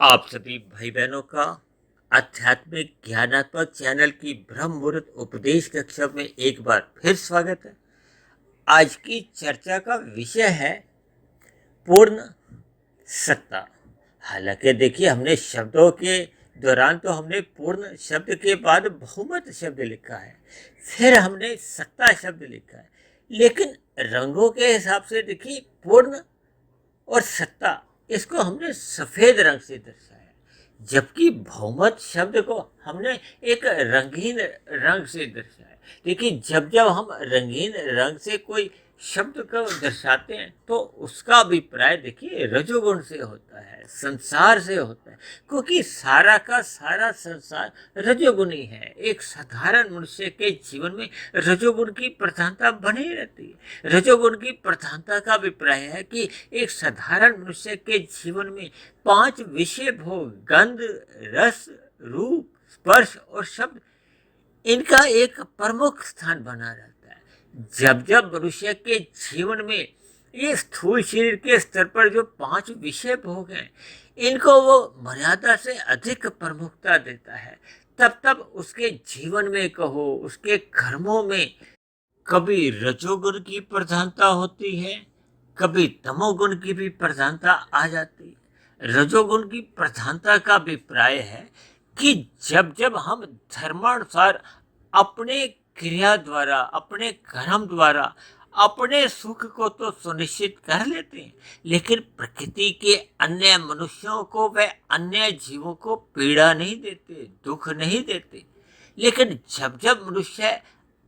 आप सभी भाई बहनों का आध्यात्मिक ज्ञानात्मक चैनल की ब्रह्म मुहूर्त उपदेश कक्षा में एक बार फिर स्वागत है। आज की चर्चा का विषय है पूर्ण सत्ता। हालांकि देखिए, हमने शब्दों के दौरान तो हमने पूर्ण शब्द के बाद बहुमत शब्द लिखा है, फिर हमने सत्ता शब्द लिखा है, लेकिन रंगों के हिसाब से देखिए पूर्ण और सत्ता इसको हमने सफेद रंग से दर्शाया, जबकि बहुमत शब्द को हमने एक रंगीन रंग से दर्शाया। देखिए, जब जब हम रंगीन रंग से कोई शब्द को दर्शाते हैं तो उसका अभिप्राय देखिए रजोगुण से होता है, संसार से होता है, क्योंकि सारा का सारा संसार रजोगुणी है। एक साधारण मनुष्य के जीवन में रजोगुण की प्रधानता बनी रहती है। रजोगुण की प्रधानता का अभिप्राय है कि एक साधारण मनुष्य के जीवन में 5 विषय भोग, गंध, रस, रूप, स्पर्श और शब्द, इनका एक प्रमुख स्थान बना रहता है। जब जब मनुष्य के जीवन में ये स्थूल शरीर के स्तर पर जो 5 विषय भोग हैं, इनको वो मर्यादा से अधिक प्रमुखता देता है, तब तब उसके जीवन में कहो, उसके कर्मों में कभी रजोगुण की प्रधानता होती है, कभी तमोगुण की भी प्रधानता आ जाती है। रजोगुण की प्रधानता का अभिप्राय है कि जब जब हम धर्मानुसार अपने क्रिया द्वारा, अपने कर्म द्वारा अपने सुख को तो सुनिश्चित कर लेते हैं, लेकिन प्रकृति के अन्य मनुष्यों को व अन्य जीवों को पीड़ा नहीं देते, दुख नहीं देते। लेकिन जब जब मनुष्य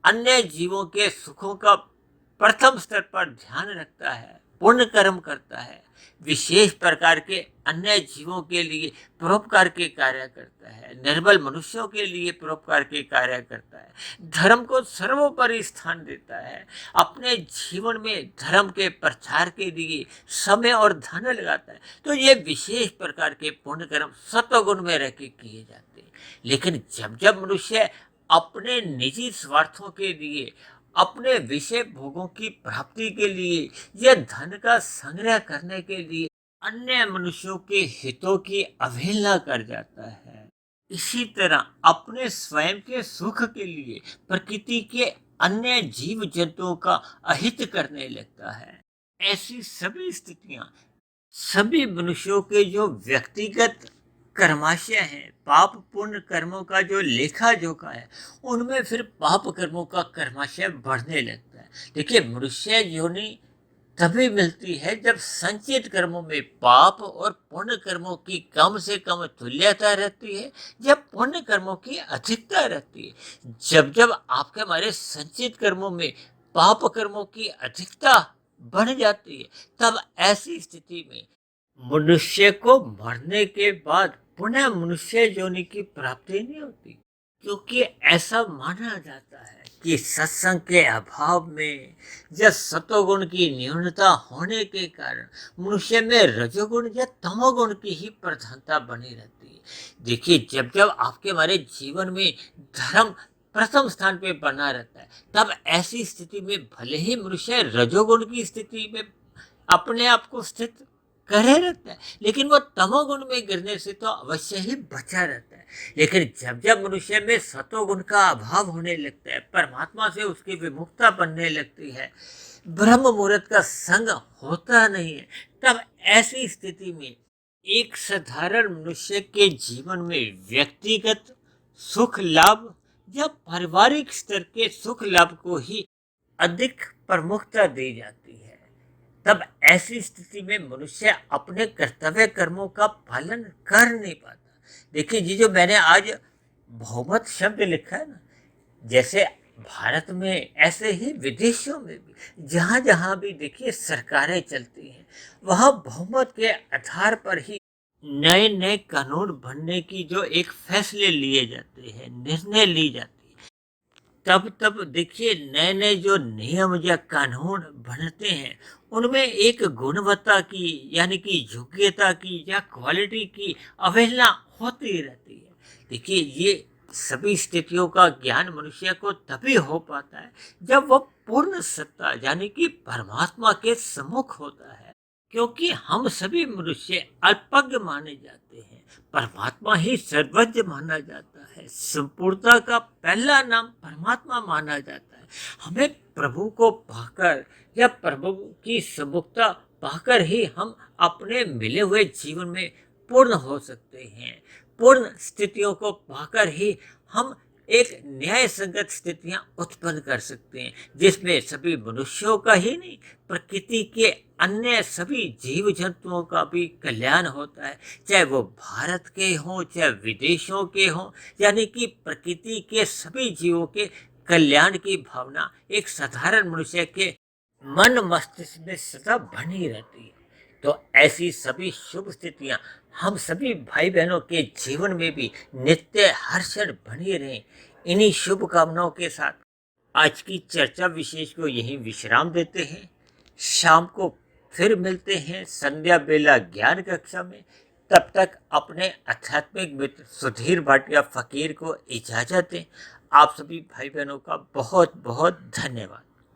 अन्य जीवों के सुखों का प्रथम स्तर पर ध्यान रखता है, पुण्य कर्म करता है, विशेष प्रकार के अन्य जीवों के लिए परोपकार के कार्य करता है, निर्बल मनुष्यों के लिए परोपकार के कार्य करता है, धर्म को सर्वोपरि स्थान देता है, अपने जीवन में धर्म के प्रचार के लिए समय और धन लगाता है, तो ये विशेष प्रकार के पुण्य कर्म सत्वगुण में रह के किए जाते हैं। लेकिन जब जब मनुष्य अपने निजी स्वार्थों के लिए, अपने विषय भोगों की प्राप्ति के लिए या धन का संग्रह करने के लिए अन्य मनुष्यों के हितों की अवहेलना कर जाता है, इसी तरह अपने स्वयं के सुख के लिए प्रकृति के अन्य जीव जंतुओं का अहित करने लगता है। ऐसी सभी स्थितियां सभी मनुष्यों के जो व्यक्तिगत कर्माशय हैं, पाप पुण्य कर्मों का जो लेखा जोखा है, उनमें फिर पाप कर्मों का कर्माशय बढ़ने लगता है। देखिए, मनुष्य योनि तभी मिलती है जब संचित कर्मों में पाप और पुण्य कर्मों की कम से कम तुल्यता रहती है, जब पुण्य कर्मों की अधिकता रहती है। जब जब आपके हमारे संचित कर्मों में पाप कर्मों की अधिकता बढ़ जाती है, तब ऐसी स्थिति में मनुष्य को मरने के बाद पुनः मनुष्य योनि की प्राप्ति नहीं होती, क्योंकि ऐसा माना जाता है कि सत्संग के अभाव में या सतोगुण की न्यूनता होने के कारण मनुष्य में रजोगुण या तमोगुण की ही प्रधानता बनी रहती है। देखिए, जब जब आपके हमारे जीवन में धर्म प्रथम स्थान पे बना रहता है, तब ऐसी स्थिति में भले ही मनुष्य रजोगुण की स्थिति में अपने आप को स्थित करे रहता है, लेकिन वो तमोगुण में गिरने से तो अवश्य ही बचा रहता है। लेकिन जब जब मनुष्य में सतोगुण का अभाव होने लगता है, परमात्मा से उसकी विमुखता बनने लगती है, ब्रह्म मुहूर्त का संग होता नहीं है, तब ऐसी स्थिति में एक साधारण मनुष्य के जीवन में व्यक्तिगत सुख लाभ या पारिवारिक स्तर के सुख लाभ को ही अधिक प्रमुखता दी जाती है। तब ऐसी स्थिति में मनुष्य अपने कर्तव्य कर्मों का पालन कर नहीं पाता। देखिए, ये जो मैंने आज बहुमत शब्द लिखा है ना, जैसे भारत में ऐसे ही विदेशों में भी जहाँ जहाँ भी देखिए सरकारें चलती हैं, वहाँ बहुमत के आधार पर ही नए नए कानून बनने की जो एक फैसले लिए जाते हैं, निर्णय ली जाती है, तब तब देखिए नए नए जो नियम या कानून बनते हैं, उनमें एक गुणवत्ता की यानी कि योग्यता की या क्वालिटी की अवहेलना होती रहती है। देखिए, ये सभी स्थितियों का ज्ञान मनुष्य को तभी हो पाता है जब वह पूर्ण सत्ता यानी कि परमात्मा के सम्मुख होता है। क्योंकि हम सभी मनुष्य अल्पज्ञ माने जाते हैं। परमात्मा ही सर्वज्ञ माना जाता है। संपूर्णता का पहला नाम परमात्मा माना जाता है। हमें प्रभु को पाकर या प्रभु की सम्मुखता पाकर ही हम अपने मिले हुए जीवन में पूर्ण हो सकते हैं। पूर्ण स्थितियों को पाकर ही हम एक न्याय संगत स्थितियां उत्पन्न कर सकते हैं, जिसमें सभी मनुष्यों का ही नहीं, प्रकृति के अन्य सभी जीव जंतुओं का भी कल्याण होता है। चाहे वो भारत के हों, चाहे विदेशों के हों, यानी कि प्रकृति के सभी जीवों के कल्याण की भावना एक साधारण मनुष्य के मन मस्तिष्क में सदा बनी रहती है। तो ऐसी सभी शुभ स्थितियां हम सभी भाई बहनों के जीवन में भी नित्य हर क्षण बनी रहें। इन्हीं शुभ कामनाओं के साथ आज की चर्चा विशेष को यहीं विश्राम देते हैं। शाम को फिर मिलते हैं संध्या बेला ज्ञान कक्षा में। तब तक अपने आध्यात्मिक मित्र सुधीर भाटिया फकीर को इजाजत दें। आप सभी भाई बहनों का बहुत बहुत धन्यवाद।